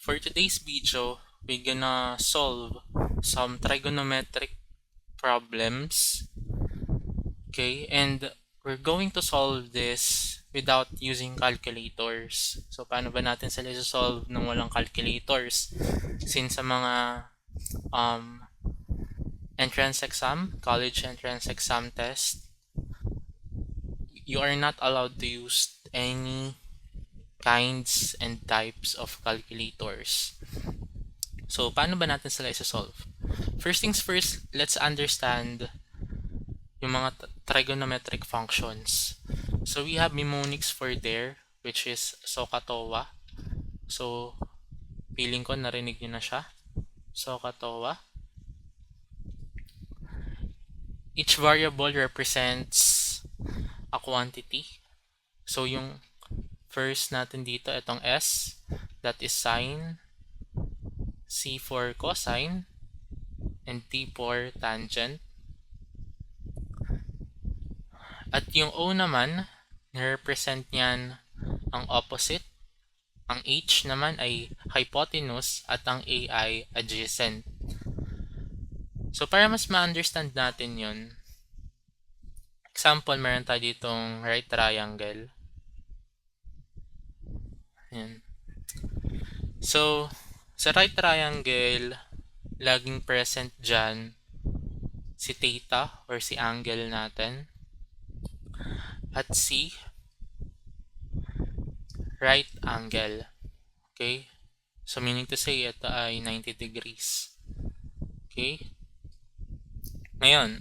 For today's video, we're gonna solve some trigonometric problems. Okay, and we're going to solve this without using calculators. So, paano ba natin sila solve nang walang calculators? Since sa mga um, entrance exam, college entrance exam test, you are not allowed to use any kinds and types of calculators. So, paano ba natin sila isa-solve? First things first, let's understand yung mga trigonometric functions. So, we have mnemonics for there, which is SOHCAHTOA. So, feeling ko narinig nyo na siya. SOHCAHTOA. Each variable represents a quantity. So, yung first natin dito, itong S, that is sine, C for cosine, and T for tangent. At yung O naman, na-represent niyan ang opposite. Ang H naman ay hypotenuse at ang A ay adjacent. So, para mas ma-understand natin yun, example, meron tayo ditong right triangle. Ayan. So, sa right triangle, laging present dyan si theta or si angle natin. At si right angle. Okay? So, meaning to say, ito ay 90 degrees. Okay? Ngayon,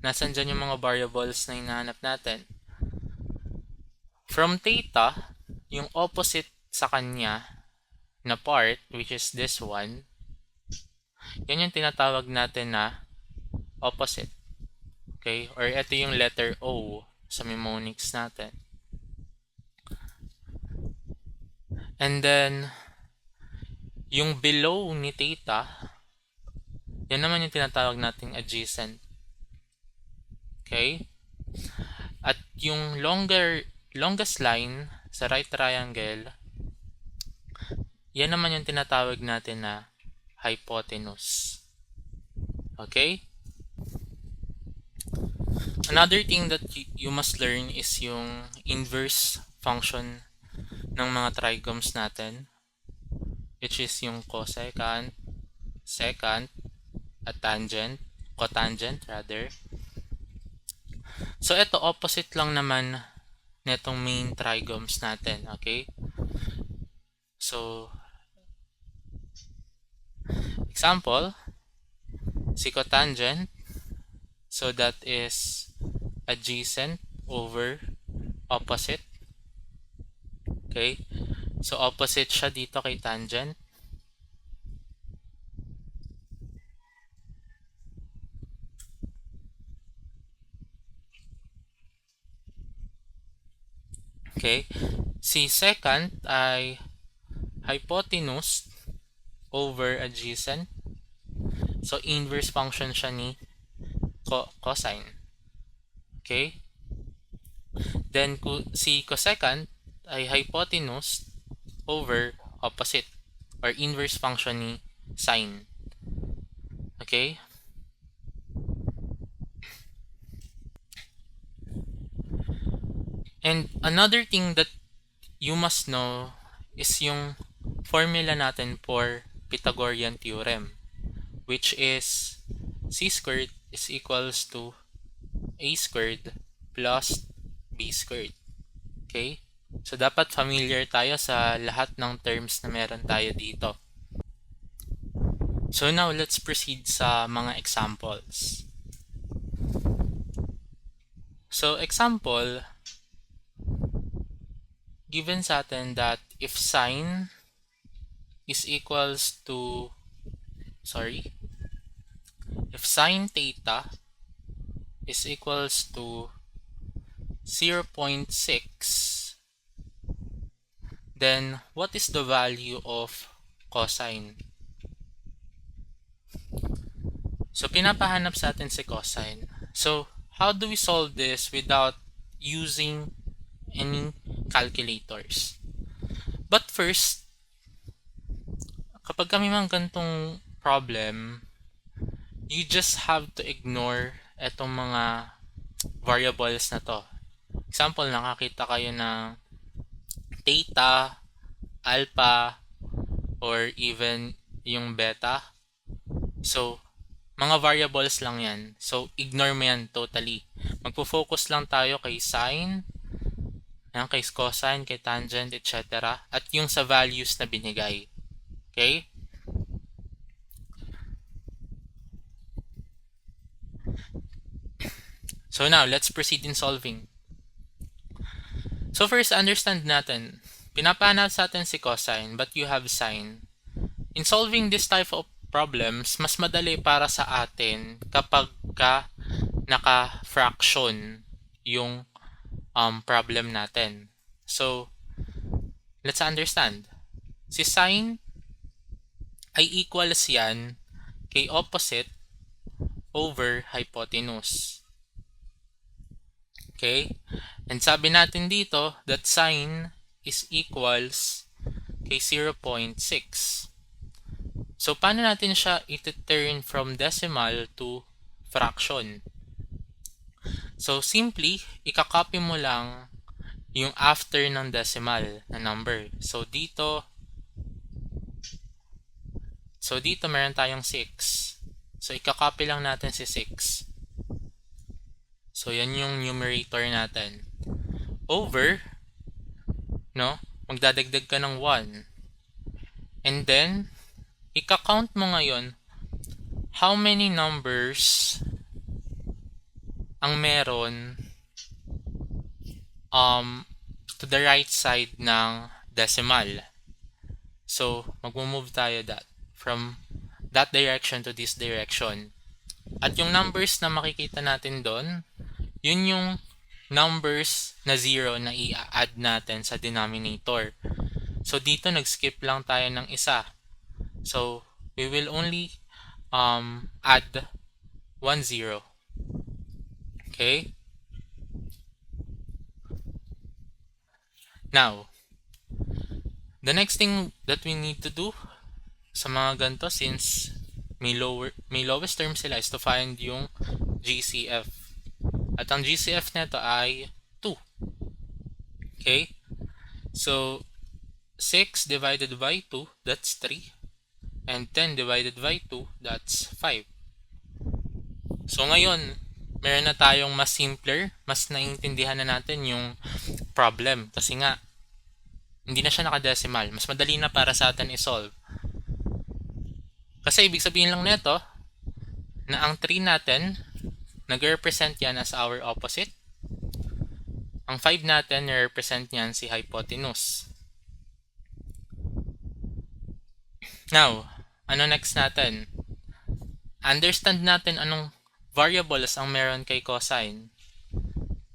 nasan dyan yung mga variables na hinahanap natin? From theta, yung opposite sa kanya na part, which is this one, yan yung tinatawag natin na opposite. Okay? Or ito yung letter O sa mnemonics natin. And then, yung below ni theta, yan naman yung tinatawag nating adjacent. Okay? At yung longest line sa right triangle, yan naman yung tinatawag natin na hypotenuse. Okay? Another thing that you must learn is yung inverse function ng mga trigoms natin, which is yung cosecant, secant, at tangent, cotangent rather. So, ito opposite lang naman netong main trigoms natin, okay? So, example, si cotangent, so that is adjacent over opposite. Okay? So, opposite siya dito kay tangent. Okay? Si secant ay hypotenuse over adjacent. So, inverse function siya ni cosine. Okay? Then, si cosecant ay hypotenuse over opposite or inverse function ni sine. Okay? And another thing that you must know is yung formula natin for Pythagorean theorem, which is c squared is equals to a squared plus b squared. Okay? So, dapat familiar tayo sa lahat ng terms na meron tayo dito. So, now let's proceed sa mga examples. So, example, given sa atin that if sine is equals to, if sine theta is equals to 0.6, then what is the value of cosine? So, pinapahanap sa atin si cosine. So, how do we solve this without using any calculators? But first, kapag kami mang gantong problem, you just have to ignore etong mga variables na to. Example, nakakita kayo ng theta, alpha, or even yung beta. So, mga variables lang yan. So, ignore mo yan totally. Magpo-focus lang tayo kay sine, yan, kay cosine, kay tangent, etc. At yung sa values na binigay. Okay? So now, let's proceed in solving. So first, understand natin. Pinapahanap sa atin si cosine, but you have sine. In solving this type of problems, mas madali para sa atin kapag naka-fraction yung problem natin. So, let's understand. Si sine ay equals yan kay opposite over hypotenuse. Okay? And sabi natin dito that sine is equals kay 0.6. So, paano natin siya i-turn from decimal to fraction? So, simply, ikakopy mo lang yung after ng decimal na number. So, dito meron tayong 6. So, ikakopy lang natin si 6. So, yan yung numerator natin. Over, no? Magdadagdag ka ng 1. And then, ika-count mo ngayon how many numbers ang meron to the right side ng decimal. So, mag-move tayo from that direction to this direction. At yung numbers na makikita natin doon, yun yung numbers na 0 na i-add natin sa denominator. So, dito nag-skip lang tayo ng isa. So, we will only add 1 0. Okay? Now, the next thing that we need to do sa mga ganito, since may lowest term sila, is to find yung GCF. At ang GCF nito ay 2. Okay? So, 6 divided by 2, that's 3. And 10 divided by 2, that's 5. So, ngayon, meron na tayong mas simpler, mas naiintindihan na natin yung problem. Kasi nga, hindi na siya nakadecimal. Mas madali na para sa atin i-solve. Kasi ibig sabihin lang nito na ang 3 natin, nag-represent yan as our opposite. Ang 5 natin, nag-represent yan si hypotenuse. Now, ano next natin? Understand natin anong variables ang meron kay cosine.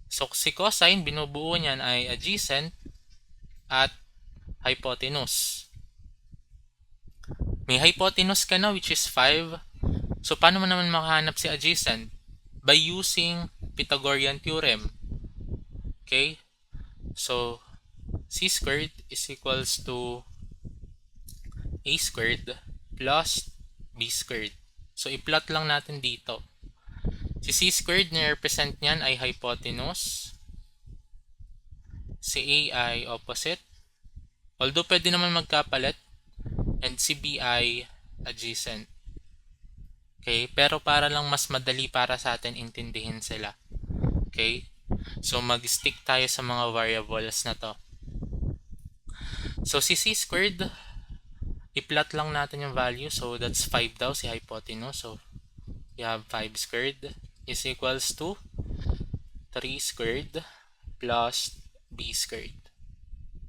So, si cosine, binubuo niyan ay adjacent at hypotenuse. May hypotenuse ka na which is 5. So, paano mo naman makahanap si adjacent? By using Pythagorean theorem. Okay? So, c squared is equals to a squared plus b squared. So, i-plot lang natin dito. Si c squared na represent niyan ay hypotenuse. Si a ay opposite. Although pwede naman magkapalit. And si b ay adjacent. Okay? Pero para lang mas madali para sa atin intindihin sila. Okay? So, mag-stick tayo sa mga variables na to. So, si c squared, i-plot lang natin yung value. So, that's 5 daw si hypotenuse. So, you have 5 squared is equals to 3 squared plus b squared.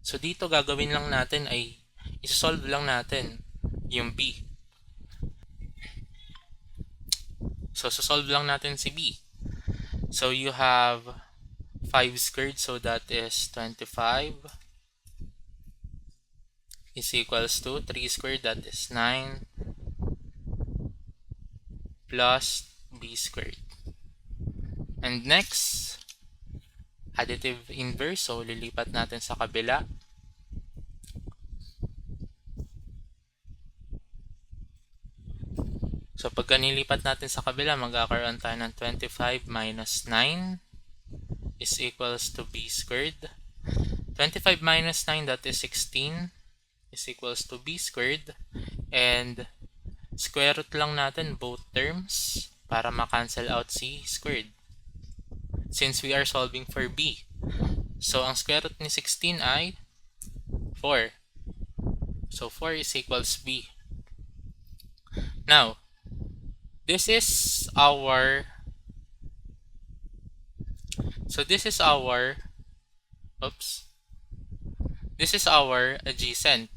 So, dito gagawin lang natin ay isolve lang natin yung b. So, solve lang natin si b. So, you have 5 squared, so that is 25 is equals to 3 squared, that is 9 plus b squared. And next, additive inverse. So, lilipat natin sa kabila. So pagka nilipat natin sa kabila, magkakaroon tayo ng 25 minus 9 is equals to b squared. 25 minus 9, that is 16, is equals to b squared. And square root lang natin both terms para ma-cancel out c squared, since we are solving for b. So ang square root ni 16 ay 4. So 4 is equals b. Now, this is our adjacent.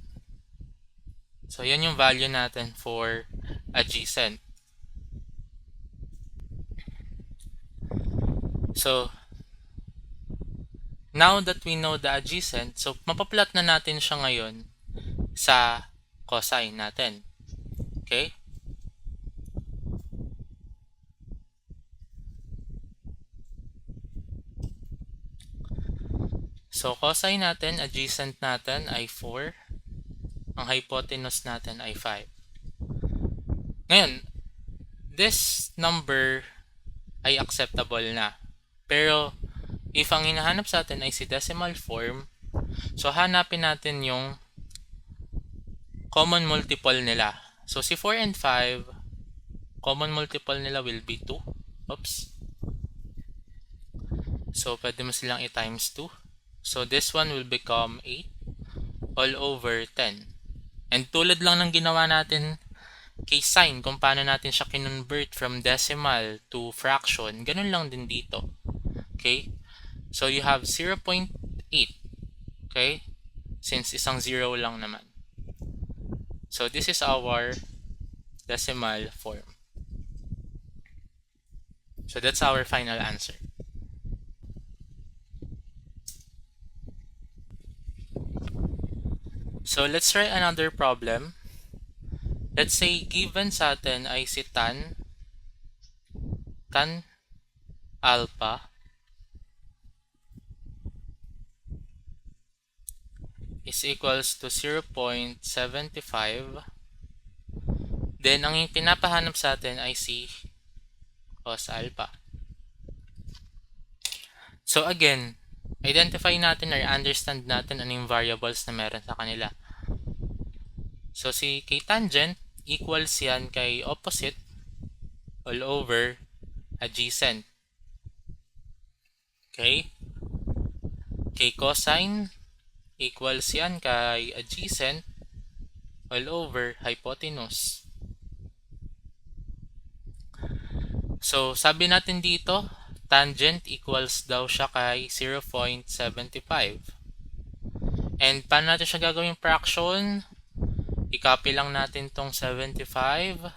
So yan yung value natin for adjacent. So now that we know the adjacent, so mapaplot na natin siya ngayon sa cosine natin. Okay? So cosine natin, adjacent natin ay 4. Ang hypotenuse natin ay 5. Ngayon, this number ay acceptable na. Pero if ang hinahanap sa atin ay si decimal form, so hanapin natin yung common multiple nila. So si 4 and 5, common multiple nila will be 2. Oops. So pwede mo silang i-times 2. So this one will become 8 all over 10. And tulad lang ng ginawa natin kay sine, kung paano natin siya kinonvert from decimal to fraction, ganun lang din dito. Okay? So you have 0.8. Okay? Since isang 0 lang naman. So this is our decimal form. So that's our final answer. So let's try another problem. Let's say given sa atin ay si tan alpha is equals to 0.75. Then ang pinapahanap sa atin ay si cos alpha. So again, identify natin or understand natin anong variables na meron sa kanila. So si kay tangent, equals yan kay opposite all over adjacent. Okay? Kay cosine, equals yan kay adjacent all over hypotenuse. So sabi natin dito, tangent equals daw siya kay 0.75. And paano natin siya gagawing fraction? I-copy lang natin tong 75.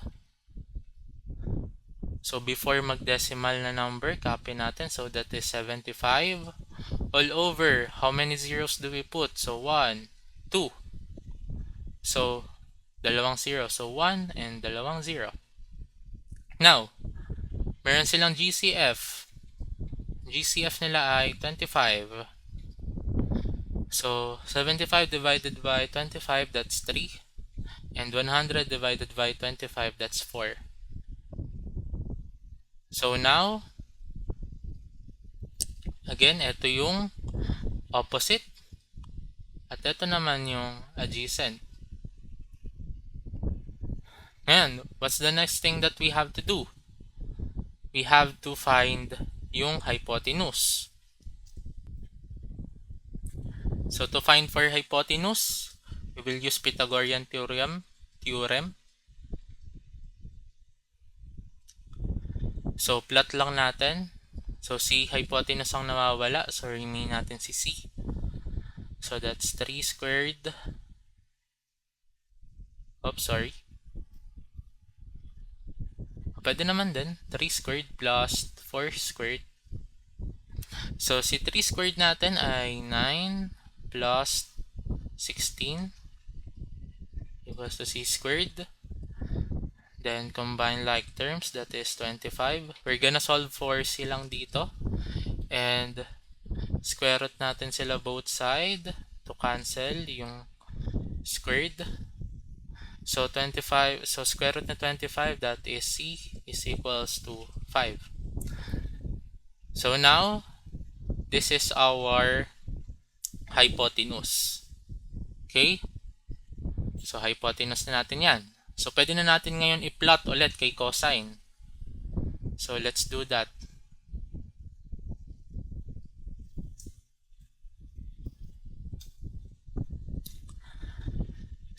So before mag-decimal na number, copy natin. So that is 75 all over. How many zeros do we put? So 1, 2. So dalawang 0. So 1 and dalawang 0. Now, meron silang GCF. GCF nila ay 25. So 75 divided by 25, that's 3. And 100 divided by 25, that's 4. So now, again, ito yung opposite. At ito naman yung adjacent. Ngayon, what's the next thing that we have to do? We have to find yung hypotenuse. So to find for hypotenuse, we will use Pythagorean theorem. So plot lang natin. So si hypotenuse ang nawawala, so remain natin si c. So that's 3 squared. Oops, sorry. Pwede naman din, 3 squared plus 4 squared. So si 3 squared natin ay 9 plus 16 equals to c squared. Then combine like terms, that is 25. We're gonna solve for c lang dito. And square root natin sila both side to cancel yung squared. So 25, so square root na 25, that is c is equals to 5. So now, this is our hypotenuse. Okay? So hypotenuse na natin yan. So pwede na natin ngayon i-plot ulit kay cosine. So let's do that.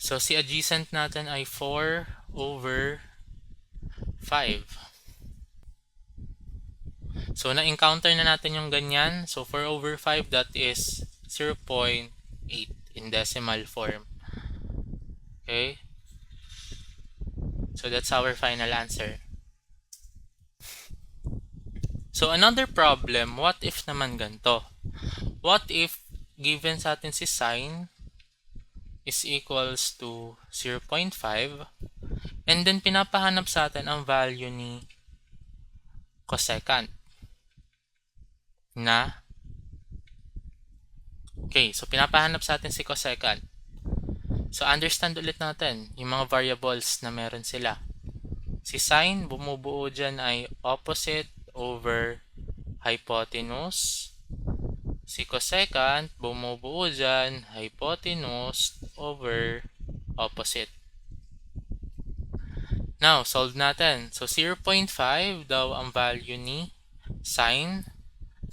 So si adjacent natin ay 4 over 5. So na-encounter na natin yung ganyan. So 4 over 5, that is 0.8 in decimal form. Okay? So that's our final answer. So another problem, what if naman ganito? What if given sa atin si sine is equals to 0.5 and then pinapahanap sa atin ang value ni cosecant na okay, so pinapahanap sa atin si cosecant. So understand ulit natin yung mga variables na meron sila. Si sine, bumubuo dyan ay opposite over hypotenuse. Si cosecant, bumubuo dyan hypotenuse over opposite. Now, solve natin. So 0.5 daw ang value ni sine.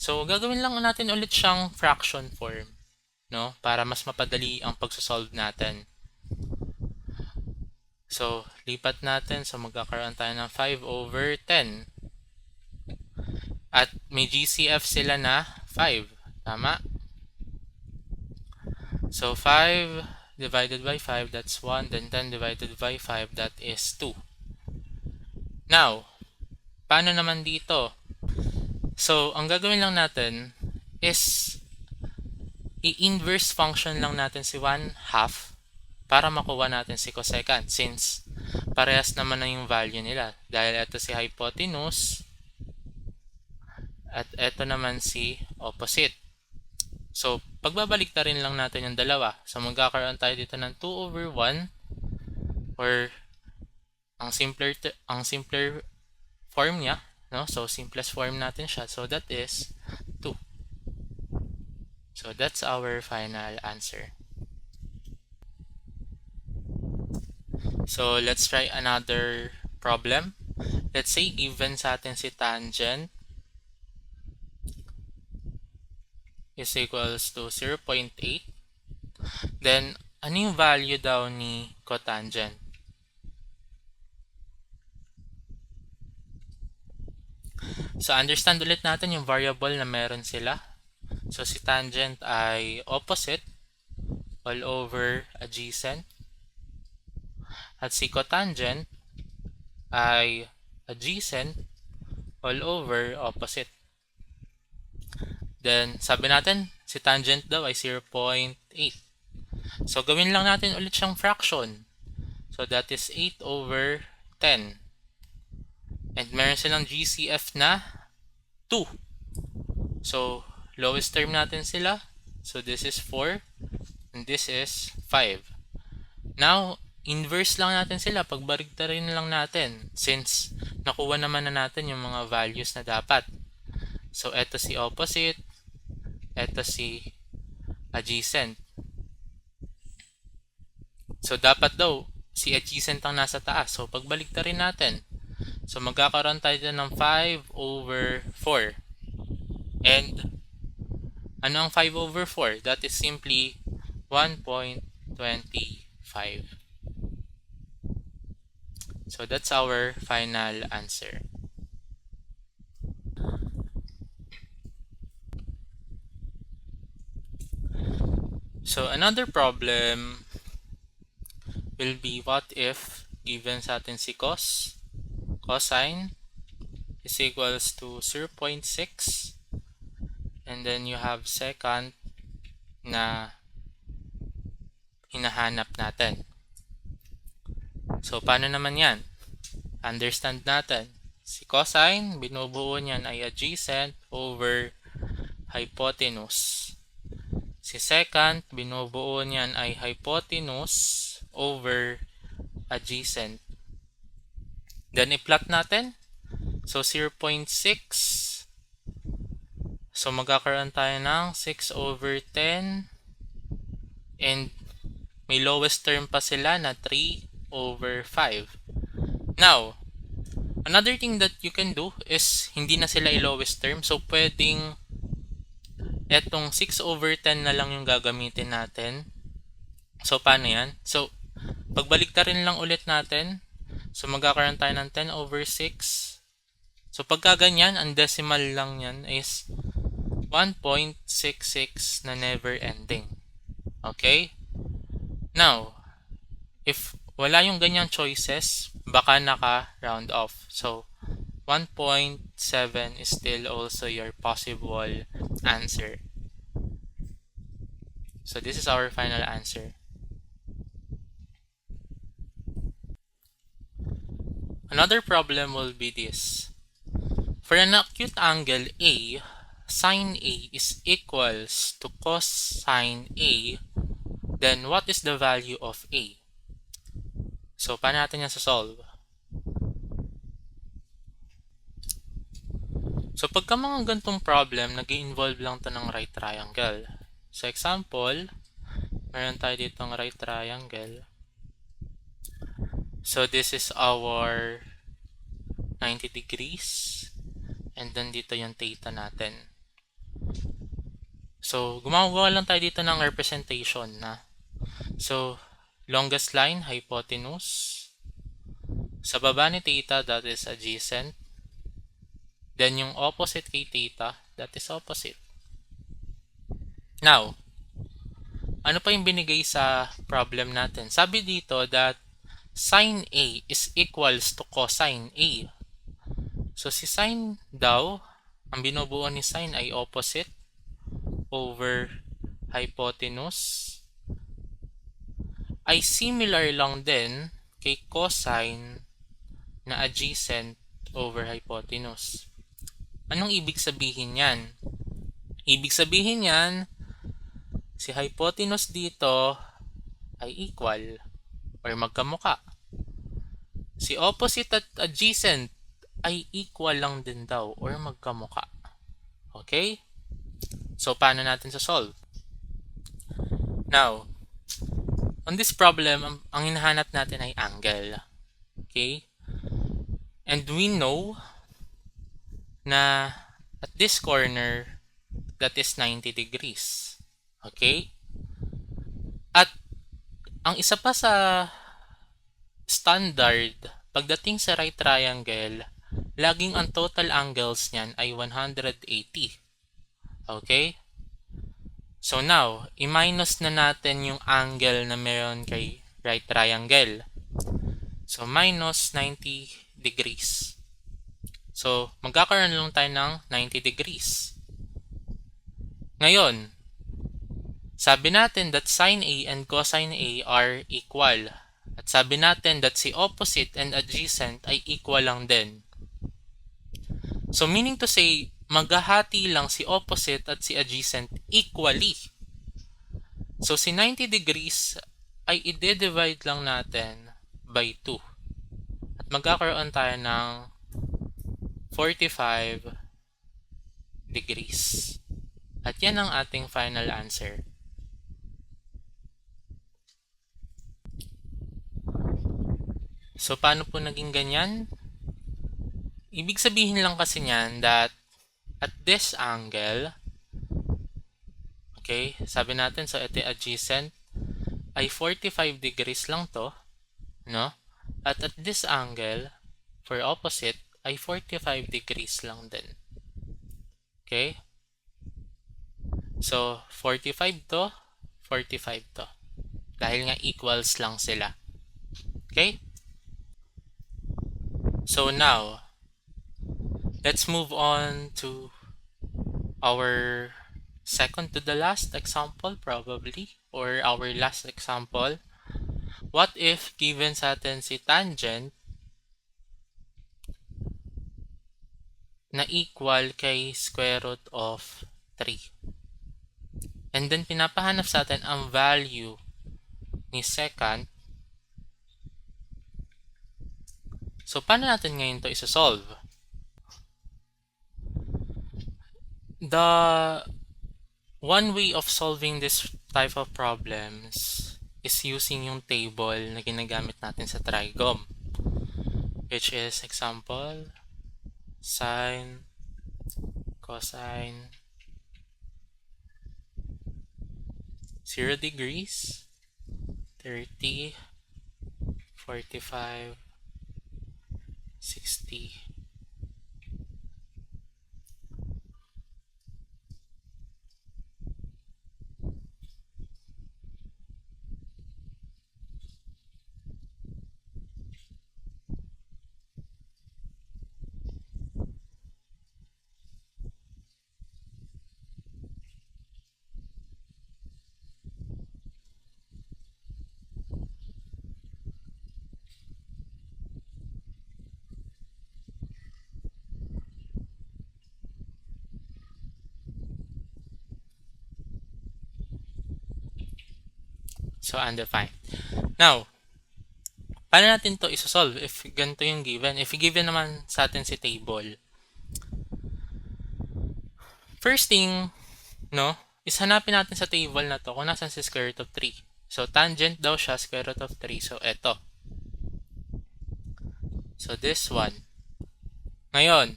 So gagawin lang natin ulit siyang fraction form, no? Para mas mapadali ang pagsosolve natin. So, lipat natin. So, magkakaroon tayo ng 5 over 10. At may GCF sila na 5. Tama? So, 5 divided by 5, that's 1. Then 10 divided by 5, that is 2. Now, paano naman dito? So, ang gagawin lang natin is i-inverse function lang natin si 1/2 para makuha natin si cosecant since parehas naman na yung value nila. Dahil ito si hypotenuse at ito naman si opposite. So, pagbabalik na rin lang natin yung dalawa. So, magkakaroon tayo dito ng 2 over 1 or ang simpler form niya, no? So, simplest form natin siya. So, that is 2. So, that's our final answer. So, let's try another problem. Let's say, given sa atin si tangent is equals to 0.8. Then, ano yung value daw ni cotangent? So, understand ulit natin yung variable na meron sila. So, si tangent ay opposite all over adjacent. At si cotangent ay adjacent all over opposite. Then, sabi natin, si tangent daw ay 0.8. So, gawin lang natin ulit siyang fraction. So, that is 8 over 10. And meron silang GCF na 2. So, lowest term natin sila. So, this is 4. And this is 5. Now, inverse lang natin sila. Pagbaligtarin lang natin. Since, nakuha naman na natin yung mga values na dapat. So, eto si opposite. Eto si adjacent. So, dapat daw, si adjacent ang nasa taas. So, pagbaligtarin natin. So, magkakaroon tayo dyan ng 5 over 4. And, ano ang 5 over 4? That is simply 1.25. So, that's our final answer. So, another problem will be what if given sa atin si cosine is equals to 0.6 and then you have secant na hinahanap natin. So, paano naman yan? Understand natin. Si cosine, binubuo niyan ay adjacent over hypotenuse. Si secant, binubuo niyan ay hypotenuse over adjacent. Then i-plot natin. So 0.6. So magkakaroon tayo ng 6/10 and may lowest term pa sila na 3/5. Now, another thing that you can do is hindi na sila i-lowest term. So pwedeng etong 6/10 na lang yung gagamitin natin. So paano yan? So pagbaliktarin lang ulit natin. So magkakaroon tayo ng 10/6. So pagka ganyan, ang decimal lang yan is 1.66 na never ending. Okay? Now, if wala yung ganyang choices, baka naka-round off. So 1.7 is still also your possible answer. So this is our final answer. Another problem will be this. For an acute angle A, sine A is equals to cosine A, then what is the value of A? So, paano natin yan sa-solve? So, pagka mga gantong problem, nag-involve lang to ng right triangle. So, example, meron tayo dito ng right triangle. So, this is our 90 degrees. And then dito yung theta natin. So, gumagawa lang tayo dito ng representation na. So, longest line, hypotenuse. Sa baba ni theta, that is adjacent. Then yung opposite kay theta, that is opposite. Now, ano pa yung binigay sa problem natin? Sabi dito that sine A is equals to cosine A. So, si sine daw, ang binubuo ni sine ay opposite over hypotenuse. Ay similar lang din kay cosine na adjacent over hypotenuse. Anong ibig sabihin yan? Ibig sabihin yan, si hypotenuse dito ay equal or magkamuka. Si opposite at adjacent ay equal lang din daw or magkamuka. Okay? So, paano natin sa-solve? Now, on this problem, ang hinahanap natin ay angle. Okay? And we know na at this corner, that is 90 degrees. Okay? At ang isa pa sa standard, pagdating sa right triangle, laging ang total angles niyan ay 180. Okay? So now, i-minus na natin yung angle na meron kay right triangle. So minus 90 degrees. So magkakaroon lang tayo ng 90 degrees. Ngayon, sabi natin that sine A and cosine A are equal. At sabi natin that si opposite and adjacent ay equal lang din. So meaning to say, maghahati lang si opposite at si adjacent equally. So si 90 degrees ay i-divide lang natin by 2. At magkakaroon tayo ng 45 degrees. At yan ang ating final answer. So paano po naging ganyan? Ibig sabihin lang kasi niyan that at this angle, okay, sabi natin so ito adjacent ay 45 degrees lang to, no? At this angle, for opposite, ay 45 degrees lang din. Okay? So, 45 to, 45 to. Dahil nga equals lang sila. Okay? So now, let's move on to our second to the last example probably, or our last example. What if given sa atin si tangent na equal kay square root of 3? And then pinapahanap sa atin ang value ni secant So, paano natin ngayon to isa-solve? The one way of solving this type of problems is using yung table na ginagamit natin sa Trigom, which is example, sine, cosine, 0 degrees, 30, 45, 60. So, undefined. Now, paano natin to isosolve if ganito yung given? If given naman sa atin si table, first thing, no, is hanapin natin sa table na to kung nasan si square root of 3. So, tangent daw siya, square root of 3. So, eto. So, this one. Ngayon,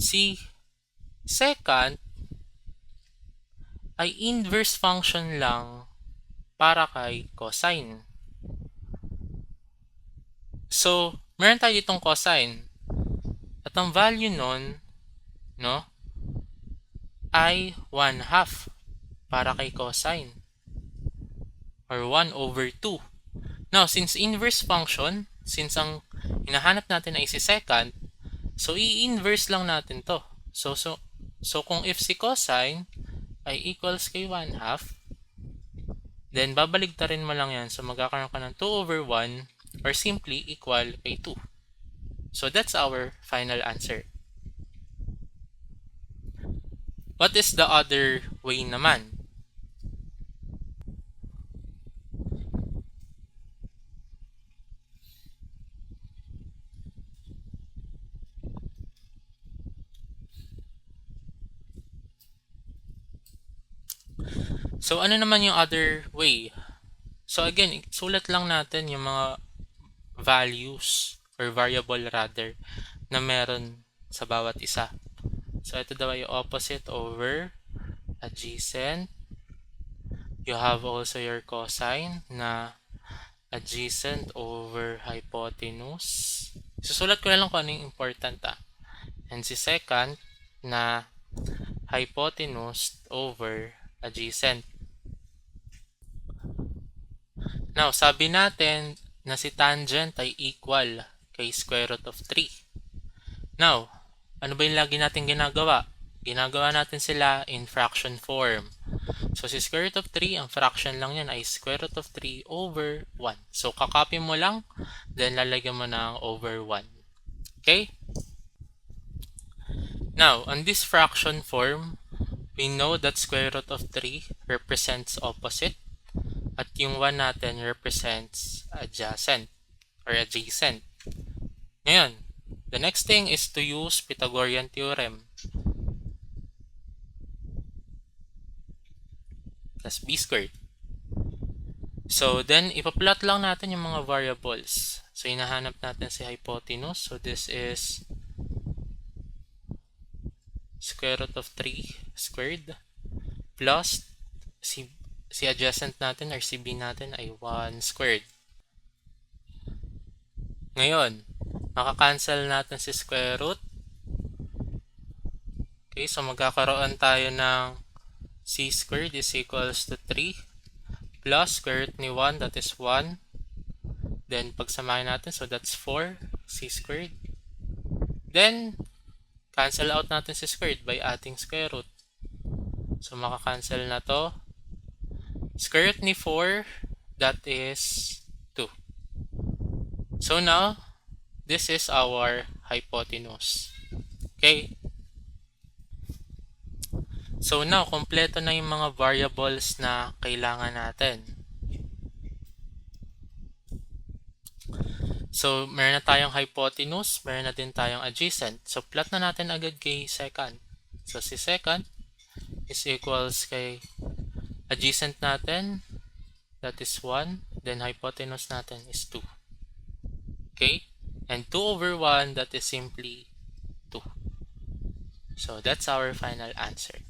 si secant ay inverse function lang para kay cosine. So, meron tayo ditong cosine. At ang value nun, no, ay 1/2 para kay cosine. Or 1/2. Now, since inverse function, since ang hinahanap natin ay si secant, so i-inverse lang natin to. So kung if si cosine ay equals kay 1/2, then babaligtarin mo lang yan. So magkakaroon ka ng 2/1 or simply equal kay 2. So that's our final answer. What is the other way naman? So ano naman yung other way? So again, sulat lang natin yung mga values or variable rather na meron sa bawat isa. So ito daw ay opposite over adjacent. You have also your cosine na adjacent over hypotenuse. Susulat ko na lang kung ano yung important And si secant na hypotenuse over adjacent. Now, sabi natin na si tangent ay equal kay square root of 3. Now, ano ba yung lagi natin ginagawa? Ginagawa natin sila in fraction form. So, si square root of 3, ang fraction lang yan ay square root of 3 over 1. So, kakopy mo lang, then lalagyan mo ng over 1. Okay? Now, on this fraction form, we know that square root of 3 represents opposite at yung 1 natin represents adjacent or adjacent. Ngayon, the next thing is to use Pythagorean theorem. Plus b squared. So, then, ipaplot lang natin yung mga variables. So, hinahanap natin si hypotenuse. So, this is square root of 3 squared plus si adjacent natin or si b natin ay 1 squared. Ngayon, makakancel natin si square root. Okay, so magkakaroon tayo ng c squared is equals to 3 plus square root ni 1, that is 1. Then, pagsamahin natin, so that's 4 c squared. Then, cancel out natin si squared by adding square root. So, makakancel na to. Square root ni 4, that is 2. So, now, this is our hypotenuse. Okay? So, now, kompleto na yung mga variables na kailangan natin. So, meron na tayong hypotenuse, meron na din tayong adjacent. So, plot na natin agad kay secant. So, si secant is equals kay adjacent natin, that is 1, then hypotenuse natin is 2. Okay? And 2 over 1, that is simply 2. So, that's our final answer.